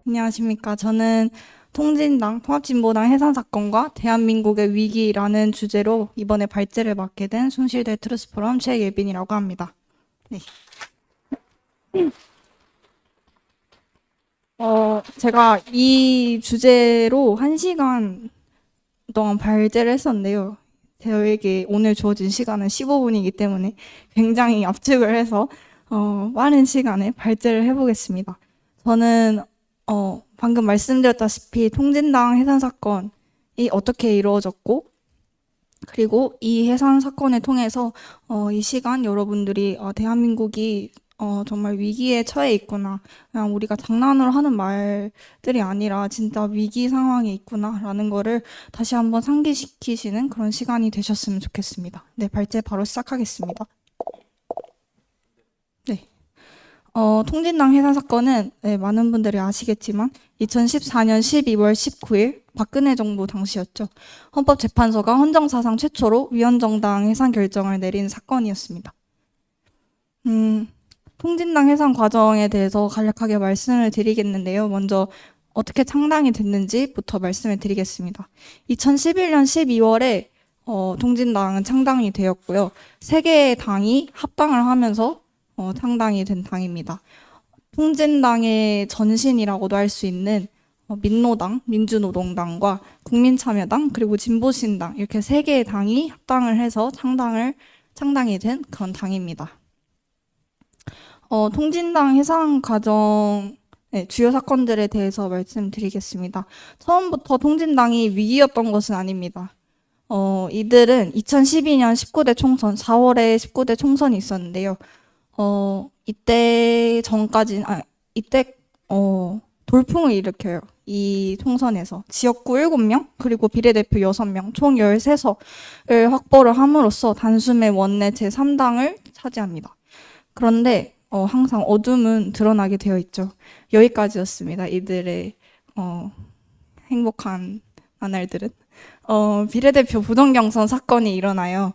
안녕하십니까. 저는 통진당, 통합진보당 해산사건과 대한민국의 위기라는 주제로 이번에 발제를 맡게 된 순실대 트루스포럼 최예빈이라고 합니다. 네. 제가 이 주제로 1시간 동안 발제를 했었는데요. 저에게 오늘 주어진 시간은 15분이기 때문에 굉장히 압축을 해서 빠른 시간에 발제를 해보겠습니다. 저는 방금 말씀드렸다시피 통진당 해산 사건이 어떻게 이루어졌고, 그리고 이 해산 사건을 통해서 이 시간 여러분들이 대한민국이 정말 위기에 처해 있구나, 그냥 우리가 장난으로 하는 말들이 아니라 진짜 위기 상황에 있구나라는 거를 다시 한번 상기시키시는 그런 시간이 되셨으면 좋겠습니다. 네, 발제 바로 시작하겠습니다. 네. 통진당 해산 사건은 많은 분들이 아시겠지만 2014년 12월 19일 박근혜 정부 당시였죠. 헌법재판소가 헌정사상 최초로 위헌정당 해산 결정을 내린 사건이었습니다. 통진당 해산 과정에 대해서 간략하게 말씀을 드리겠는데요. 먼저 어떻게 창당이 됐는지부터 말씀을 드리겠습니다. 2011년 12월에 통진당은 창당이 되었고요. 3개의 당이 합당을 하면서 창당이 된 당입니다. 통진당의 전신이라고도 할 수 있는 민노당, 민주노동당과 국민참여당, 그리고 진보신당, 이렇게 3개의 당이 합당을 해서 창당이 된 그런 당입니다. 통진당 해산 과정 주요 사건들에 대해서 말씀드리겠습니다. 처음부터 통진당이 위기였던 것은 아닙니다. 이들은 2012년 19대 총선, 4월에 19대 총선이 있었는데요. 이때 돌풍을 일으켜요. 이 총선에서 지역구 7명, 그리고 비례대표 6명, 총 13석을 확보를 함으로써 단숨에 원내 제3당을 차지합니다. 그런데 항상 어둠은 드러나게 되어 있죠. 여기까지였습니다. 이들의 행복한 나날들은. 비례대표 부정경선 사건이 일어나요.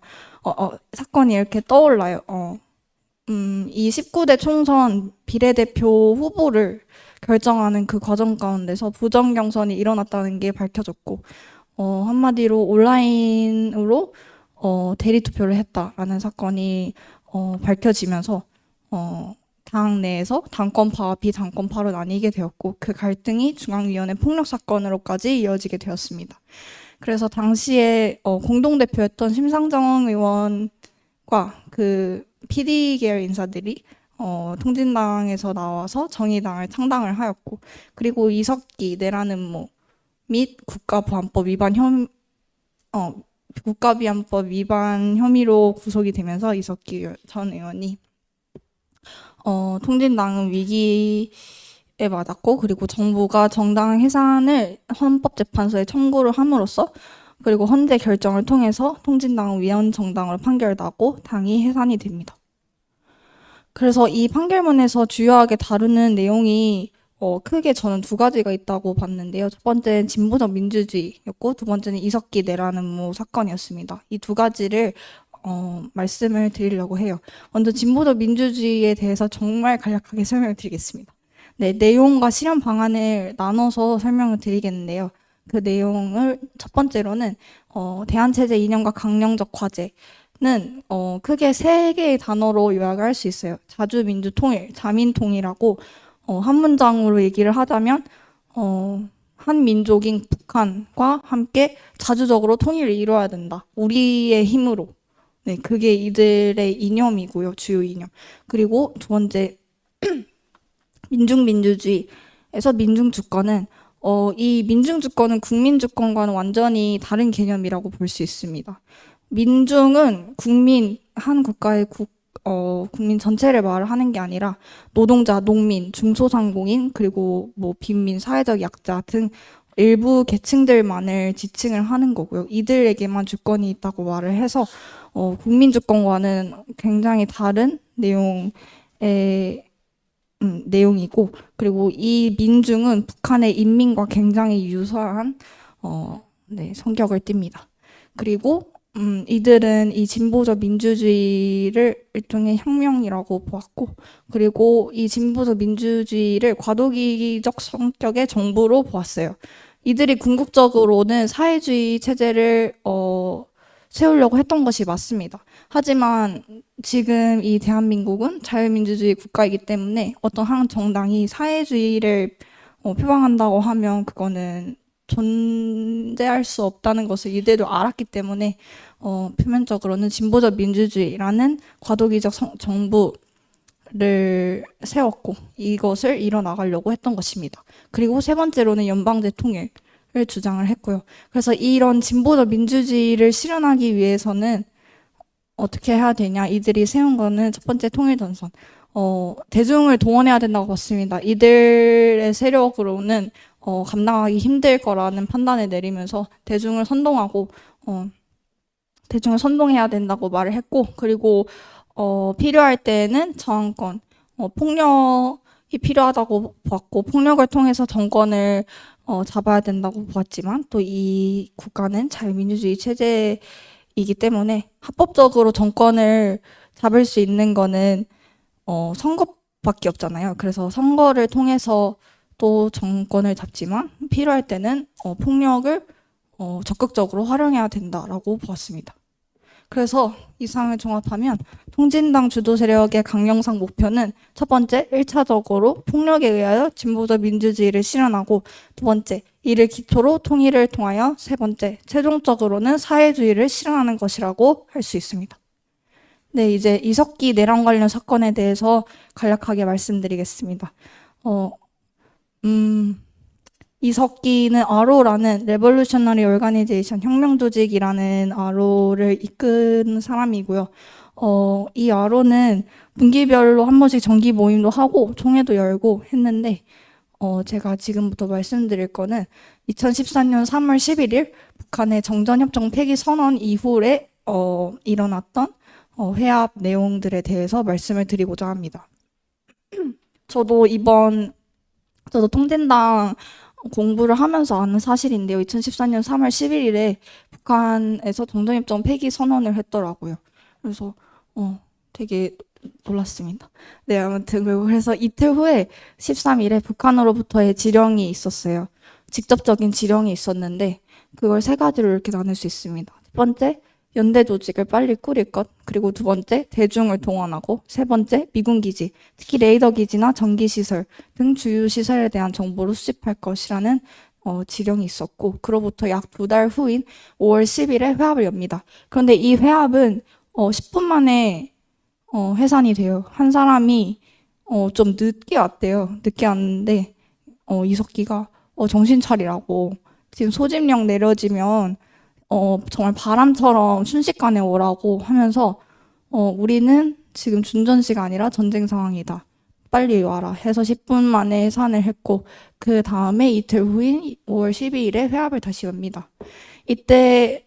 사건이 이렇게 떠올라요. 이 19대 총선 비례대표 후보를 결정하는 그 과정 가운데서 부정경선이 일어났다는 게 밝혀졌고, 한마디로 온라인으로 대리투표를 했다라는 사건이 밝혀지면서 당 내에서 당권파와 비당권파로 나뉘게 되었고, 그 갈등이 중앙위원회 폭력 사건으로까지 이어지게 되었습니다. 그래서 당시에 공동대표였던 심상정 의원과 그 PD 계열 인사들이 통진당에서 나와서 정의당을 창당을 하였고, 그리고 이석기 내라는 및 국가비안법 위반 혐의로 구속이 되면서 이석기 전 의원이 통진당은 위기에 맞았고, 그리고 정부가 정당 해산을 헌법재판소에 청구를 함으로써, 그리고 헌재 결정을 통해서 통진당은 위헌정당으로 판결나고 당이 해산이 됩니다. 그래서 이 판결문에서 주요하게 다루는 내용이 크게 저는 2가지가 있다고 봤는데요. 첫 번째는 진보적 민주주의였고, 두 번째는 이석기 내라는 사건이었습니다. 이 2가지를 말씀을 드리려고 해요. 먼저 진보적 민주주의에 대해서 정말 간략하게 설명을 드리겠습니다. 네, 내용과 실현 방안을 나눠서 설명을 드리겠는데요. 그 내용을 첫 번째로는 대한체제 이념과 강령적 과제는 크게 3개의 단어로 요약을 할 수 있어요. 자주민주통일, 자민통일하고 한 문장으로 얘기를 하자면 한 민족인 북한과 함께 자주적으로 통일을 이루어야 된다. 우리의 힘으로. 네, 그게 이들의 이념이고요. 주요 이념. 그리고 2번째 민중민주주의에서 민중주권은 이 민중주권은 국민주권과는 완전히 다른 개념이라고 볼 수 있습니다. 민중은 한 국가의 국민 전체를 말하는 게 아니라 노동자, 농민, 중소상공인, 그리고 빈민, 사회적 약자 등 일부 계층들만을 지칭을 하는 거고요. 이들에게만 주권이 있다고 말을 해서 국민주권과는 굉장히 다른 내용이고, 그리고 이 민중은 북한의 인민과 굉장히 유사한 성격을 띱니다. 그리고 이들은 이 진보적 민주주의를 일종의 혁명이라고 보았고, 그리고 이 진보적 민주주의를 과도기적 성격의 정부로 보았어요. 이들이 궁극적으로는 사회주의 체제를 세우려고 했던 것이 맞습니다. 하지만 지금 이 대한민국은 자유민주주의 국가이기 때문에 어떤 한 정당이 사회주의를 표방한다고 하면 그거는 존재할 수 없다는 것을 이들도 알았기 때문에 표면적으로는 진보적 민주주의라는 과도기적 정부를 세웠고 이것을 이뤄나가려고 했던 것입니다. 그리고 세 번째로는 연방제 통일을 주장을 했고요. 그래서 이런 진보적 민주주의를 실현하기 위해서는 어떻게 해야 되냐? 이들이 세운 거는 첫 번째 통일전선. 대중을 동원해야 된다고 봤습니다. 이들의 세력으로는 감당하기 힘들 거라는 판단을 내리면서 대중을 선동하고 대중을 선동해야 된다고 말을 했고, 그리고 필요할 때는 저항권, 폭력이 필요하다고 보았고, 폭력을 통해서 정권을 잡아야 된다고 보았지만, 또 이 국가는 자유민주주의 체제이기 때문에 합법적으로 정권을 잡을 수 있는 거는 선거밖에 없잖아요. 그래서 선거를 통해서 또 정권을 잡지만 필요할 때는 폭력을 적극적으로 활용해야 된다라고 보았습니다. 그래서 이상을 종합하면 통진당 주도 세력의 강령상 목표는 첫 번째, 1차적으로 폭력에 의하여 진보적 민주주의를 실현하고, 두 번째, 이를 기초로 통일을 통하여, 세 번째, 최종적으로는 사회주의를 실현하는 것이라고 할 수 있습니다. 네, 이제 이석기 내란 관련 사건에 대해서 간략하게 말씀드리겠습니다. 이석기는 아로라는 레볼루셔너리 오르가니제이션 혁명조직이라는 아로를 이끈 사람이고요. 이 아로는 분기별로 한 번씩 정기 모임도 하고 총회도 열고 했는데 제가 지금부터 말씀드릴 거는 2014년 3월 11일 북한의 정전협정 폐기 선언 이후에 일어났던 회합 내용들에 대해서 말씀을 드리고자 합니다. 저도 통진당 공부를 하면서 아는 사실인데요. 2014년 3월 11일에 북한에서 정전협정 폐기 선언을 했더라고요. 그래서 되게 놀랐습니다. 네, 아무튼 그래서 이틀 후에 13일에 북한으로부터의 지령이 있었어요. 직접적인 지령이 있었는데 그걸 세 가지로 이렇게 나눌 수 있습니다. 첫 번째, 연대 조직을 빨리 꾸릴 것, 그리고 두 번째, 대중을 동원하고, 세 번째, 미군 기지, 특히 레이더 기지나 전기 시설 등 주요 시설에 대한 정보를 수집할 것이라는 지령이 있었고, 그로부터 약 2달 후인 5월 10일에 회합을 엽니다. 그런데 이 회합은 10분 만에 해산이 돼요. 한 사람이 좀 늦게 왔대요. 늦게 왔는데 이석기가 정신 차리라고, 지금 소집령 내려지면 정말 바람처럼 순식간에 오라고 하면서 우리는 지금 준전시가 아니라 전쟁 상황이다. 빨리 와라 해서 10분 만에 해산을 했고, 그 다음에 이틀 후인 5월 12일에 회합을 다시 엽니다. 이때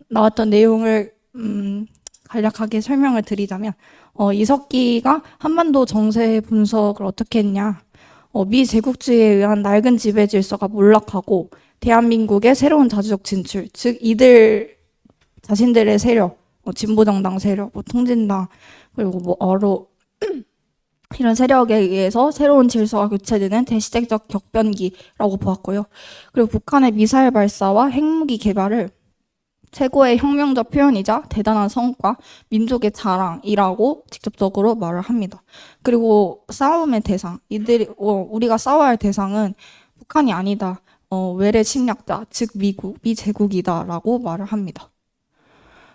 나왔던 내용을 간략하게 설명을 드리자면 이석기가 한반도 정세 분석을 어떻게 했냐. 미 제국주의에 의한 낡은 지배 질서가 몰락하고 대한민국의 새로운 자주적 진출, 즉 이들 자신들의 세력, 진보정당 세력, 통진당, 그리고 어로 이런 세력에 의해서 새로운 질서가 교체되는 대시대적 격변기라고 보았고요. 그리고 북한의 미사일 발사와 핵무기 개발을 최고의 혁명적 표현이자 대단한 성과, 민족의 자랑이라고 직접적으로 말을 합니다. 그리고 싸움의 대상, 우리가 싸워야 할 대상은 북한이 아니다. 외래 침략자, 즉 미제국이다라고 말을 합니다.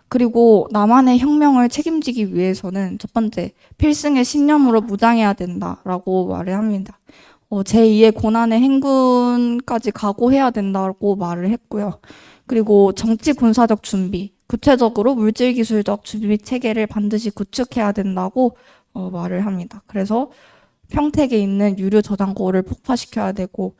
그리고 남한의 혁명을 책임지기 위해서는 첫 번째, 필승의 신념으로 무장해야 된다라고 말을 합니다. 제2의 고난의 행군까지 각오해야 된다고 말을 했고요. 그리고 정치 군사적 준비, 구체적으로 물질 기술적 준비 체계를 반드시 구축해야 된다고 말을 합니다. 그래서 평택에 있는 유료 저장고를 폭파시켜야 되고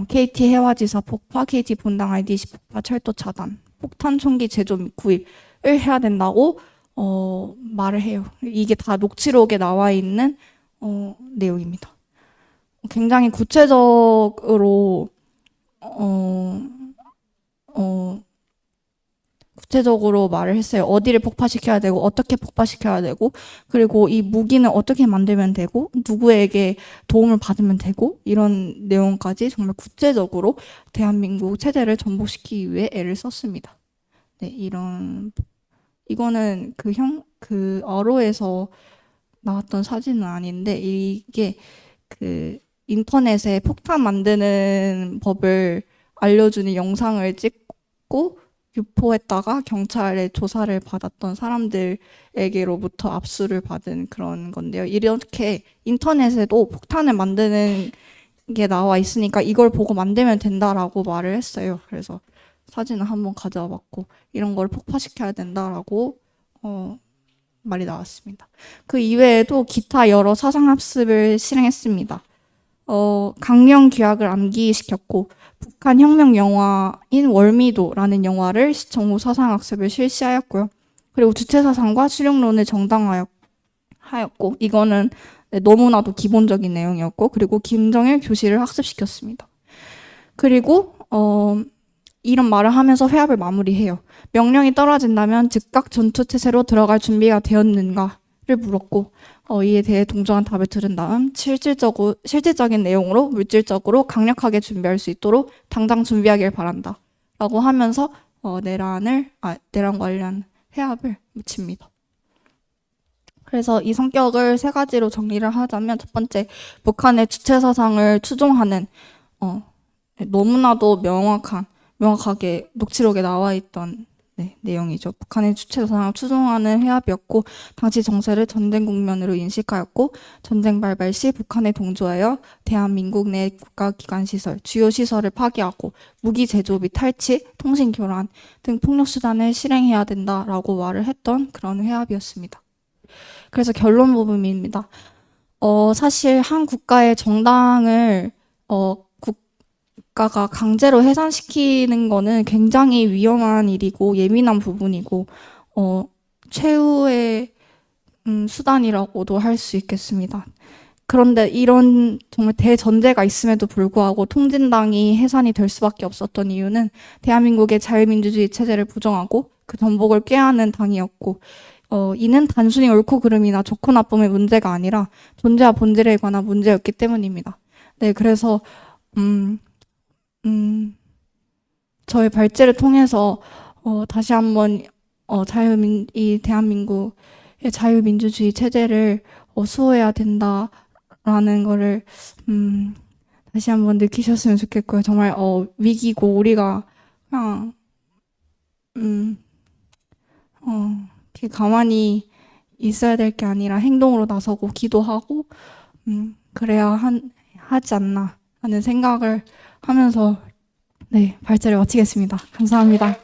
KT 해화지사 폭파, KT 분당 RDC 폭파, 철도 차단, 폭탄 총기 제조 및 구입을 해야 된다고 말을 해요. 이게 다 녹취록에 나와 있는 내용입니다. 굉장히 구체적으로 말을 했어요. 어디를 폭파시켜야 되고 어떻게 폭파시켜야 되고 그리고 이 무기는 어떻게 만들면 되고 누구에게 도움을 받으면 되고 이런 내용까지 정말 구체적으로 대한민국 체제를 전복시키기 위해 애를 썼습니다. 네, 이거는 그 어로에서 나왔던 사진은 아닌데 이게 그 인터넷에 폭탄 만드는 법을 알려주는 영상을 찍고 유포했다가 경찰의 조사를 받았던 사람들에게로부터 압수를 받은 그런 건데요. 이렇게 인터넷에도 폭탄을 만드는 게 나와 있으니까 이걸 보고 만들면 된다라고 말을 했어요. 그래서 사진을 한번 가져와 봤고 이런 걸 폭파시켜야 된다라고 말이 나왔습니다. 그 이외에도 기타 여러 사상학습을 실행했습니다. 강령 규약을 암기시켰고 북한 혁명 영화인 월미도라는 영화를 시청 후 사상학습을 실시하였고요. 그리고 주체사상과 수령론을 정당화하였고 이거는 너무나도 기본적인 내용이었고 그리고 김정일 교실을 학습시켰습니다. 그리고 이런 말을 하면서 회합을 마무리해요. 명령이 떨어진다면 즉각 전투태세로 들어갈 준비가 되었는가를 물었고 이에 대해 동정한 답을 들은 다음 실질적인 내용으로 물질적으로 강력하게 준비할 수 있도록 당장 준비하길 바란다 라고 하면서 내란 관련 회합을 마칩니다. 그래서 이 성격을 세 가지로 정리를 하자면 첫 번째, 북한의 주체사상을 추종하는 너무나도 명확하게 녹취록에 나와 있던 내용이죠. 북한의 주체사상을 추종하는 회합이었고 당시 정세를 전쟁 국면으로 인식하였고 전쟁 발발 시 북한에 동조하여 대한민국 내 국가기관시설, 주요 시설을 파괴하고 무기 제조 및 탈취, 통신 교란 등 폭력수단을 실행해야 된다라고 말을 했던 그런 회합이었습니다. 그래서 결론 부분입니다. 사실 한 국가의 정당을 국가가 강제로 해산시키는 거는 굉장히 위험한 일이고 예민한 부분이고 최후의 수단이라고도 할 수 있겠습니다. 그런데 이런 정말 대전제가 있음에도 불구하고 통진당이 해산이 될 수밖에 없었던 이유는 대한민국의 자유민주주의 체제를 부정하고 그 전복을 꾀하는 당이었고 이는 단순히 옳고 그름이나 좋고 나쁨의 문제가 아니라 존재와 본질에 관한 문제였기 때문입니다. 네, 그래서 저의 발제를 통해서 다시 한번 이 대한민국의 자유민주주의 체제를 수호해야 된다라는 거를 다시 한번 느끼셨으면 좋겠고요. 정말 위기고 우리가 그냥 이렇게 가만히 있어야 될 게 아니라 행동으로 나서고 기도하고 그래야 하지 않나 하는 생각을 하면서 발제를 마치겠습니다. 감사합니다.